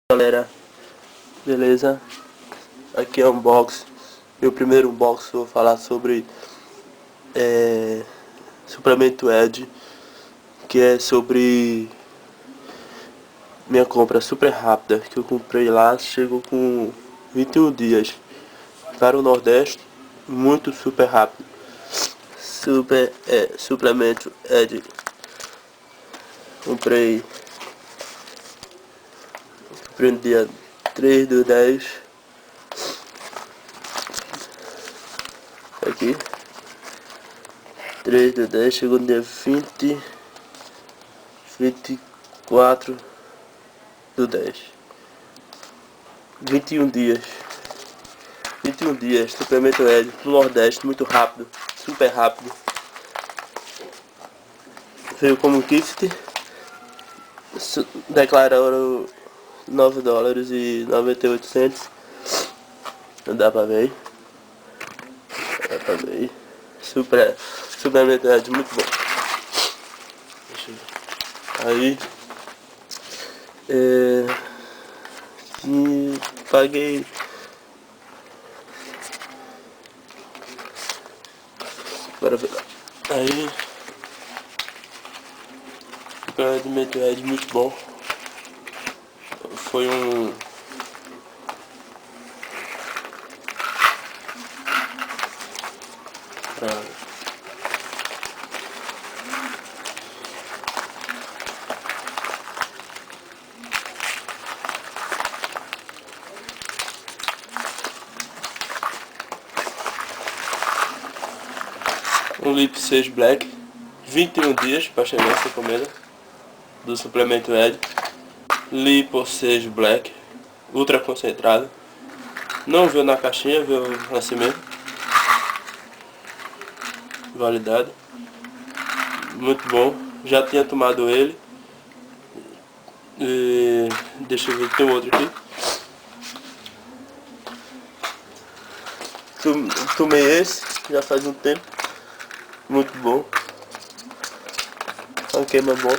Galera, beleza? Aqui é um unboxing. Meu primeiro unboxing, vou falar sobre suplemento Ed, que é sobre minha compra super rápida, que eu comprei lá, chegou com 21 dias para o Nordeste, muito super rápido. Suplemento Ed. Comprei no dia 3/10. Aqui 3/10, chegou no dia 24/10. 21 dias. 21 dias, suplemento Ed pro Nordeste, muito rápido, super rápido. Veio como gift, declararam $9,98. Não dá pra ver. Dá pra ver. Suplemento Ed, muito bom. Deixa eu ver. Aí e paguei para ver. Aí suplemento Ed, muito bom. Foi um Lipo 6 Black, 21 dias para chegar essa encomenda do suplemento Ed. Lipo 6 Black, ultra concentrado. Não veio na caixinha, veio assim mesmo. Validado. Muito bom. Já tinha tomado ele. E deixa eu ver, tem outro aqui. Tomei esse, já faz um tempo. Muito bom. Não queima bom.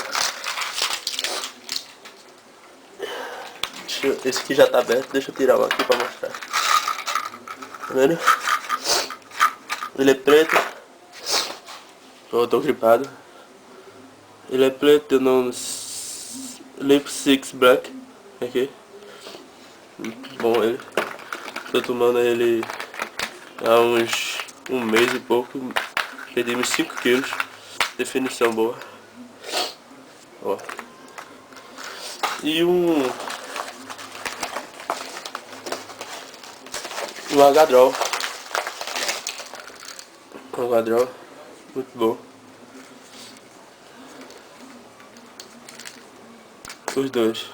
Esse aqui já tá aberto, deixa eu tirar um aqui pra mostrar. Tá vendo? Ele é preto. Eu tô gripado. Ele é preto, eu não... Lipo 6 Black. Aqui. Muito bom ele. Tô tomando ele há uns um mês e pouco. Perdi uns 5 quilos. Definição boa. Ó. E um H-Draw. Um H-Draw. Muito bom. Os dois.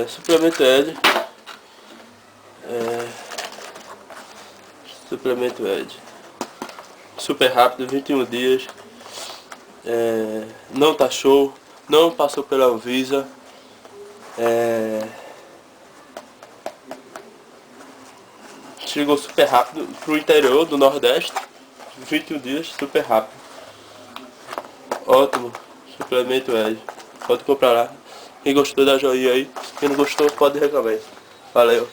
Suplemento Ed. Suplemento Ed. Super rápido, 21 dias. Não taxou, não passou pela Anvisa. Chegou super rápido pro interior do Nordeste. 21 dias, super rápido. Ótimo, suplemento Ed. Pode comprar lá. Quem gostou, dá joinha aí. Quem não gostou, pode reclamar. Valeu.